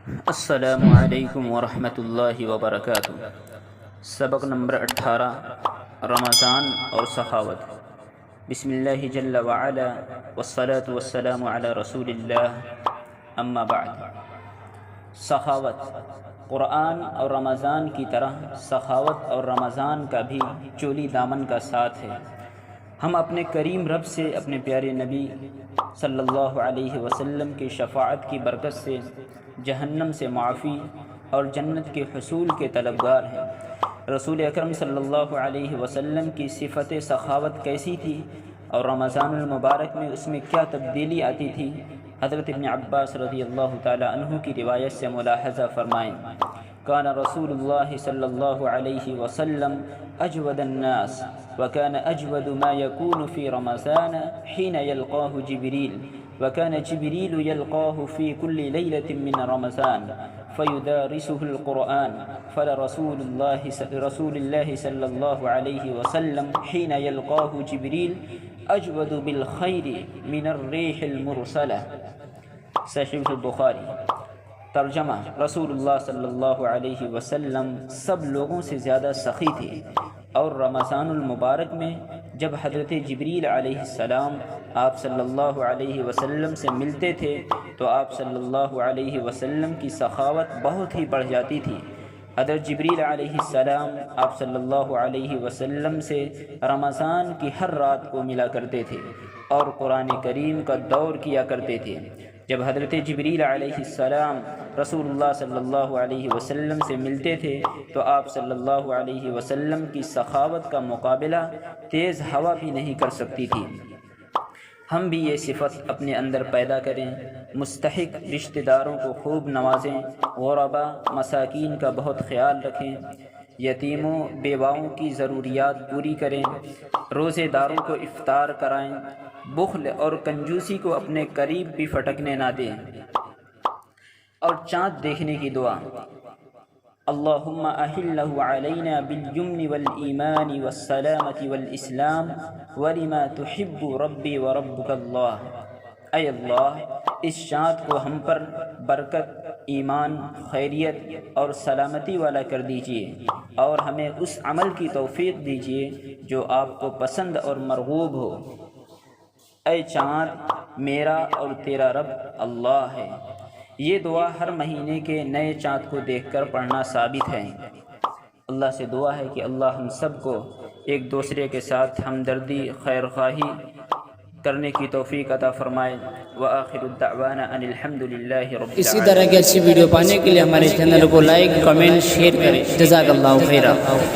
السلام علیکم ورحمۃ اللہ وبرکاتہ۔ سبق نمبر 18، رمضان اور سخاوت۔ بسم اللہ جل وعلا والصلاة والسلام علی رسول اللہ، اما بعد۔ سخاوت قرآن اور رمضان کی طرح سخاوت اور رمضان کا بھی چولی دامن کا ساتھ ہے۔ ہم اپنے کریم رب سے اپنے پیارے نبی صلی اللہ علیہ وسلم کی شفاعت کی برکت سے جہنم سے معافی اور جنت کے حصول کے طلبگار ہیں۔ رسول اکرم صلی اللہ علیہ وسلم کی صفت سخاوت کیسی تھی اور رمضان المبارک میں اس میں کیا تبدیلی آتی تھی، حضرت ابن عباس رضی اللہ تعالی عنہ کی روایت سے ملاحظہ فرمائیں۔ کان رسول اللہ صلی اللہ علیہ وسلم اجود الناس وكان اجود ما يكون في رمضان حين يلقاه جبريل وكان جبريل يلقاه في كل ليلة من رمضان فيدارسه القرآن فرسول الله صلى الله عليه وسلم حين يلقاه جبريل اجود بالخير من الريح المرسلة۔ صحیح البخاری۔ ترجمہ: رسول اللہ صلی اللہ علیہ وسلم سب لوگوں سے زیادہ سخی تھے، اور رمضان المبارک میں جب حضرت جبریل علیہ السلام آپ صلی اللہ علیہ وسلم سے ملتے تھے تو آپ صلی اللہ علیہ وسلم کی سخاوت بہت ہی بڑھ جاتی تھی۔ حضرت جبریل علیہ السلام آپ صلی اللہ علیہ وسلم سے رمضان کی ہر رات کو ملا کرتے تھے اور قرآن کریم کا دور کیا کرتے تھے۔ جب حضرت جبریل علیہ السلام رسول اللہ صلی اللہ علیہ وسلم سے ملتے تھے تو آپ صلی اللہ علیہ وسلم کی سخاوت کا مقابلہ تیز ہوا بھی نہیں کر سکتی تھی۔ ہم بھی یہ صفت اپنے اندر پیدا کریں، مستحق رشتہ داروں کو خوب نوازیں، غربا مساکین کا بہت خیال رکھیں، یتیموں بیواؤں کی ضروریات پوری کریں، روزے داروں کو افطار کرائیں، بخل اور کنجوسی کو اپنے قریب بھی فٹکنے نہ دیں، اور چاند دیکھنے کی دعا: اللہم احلہ علینا بالیمن والایمان والسلامۃ والاسلام ولما تحب ربی وربک اللہ۔ اے اللہ، اس چاند کو ہم پر برکت، ایمان، خیریت اور سلامتی والا کر دیجیے، اور ہمیں اس عمل کی توفیق دیجیے جو آپ کو پسند اور مرغوب ہو۔ اے چاند، میرا اور تیرا رب اللہ ہے۔ یہ دعا ہر مہینے کے نئے چاند کو دیکھ کر پڑھنا ثابت ہے۔ اللہ سے دعا ہے کہ اللہ ہم سب کو ایک دوسرے کے ساتھ ہمدردی، خیر خواہی کرنے کی توفیق عطا فرمائے۔ وآخر الدعوانا ان الحمد للہ رب العالمین۔ اسی طرح کی اچھی ویڈیو پانے کے لیے ہمارے چینل کو لائک، کمنٹ، شیئر کریں۔ جزاک اللہ خیرہ۔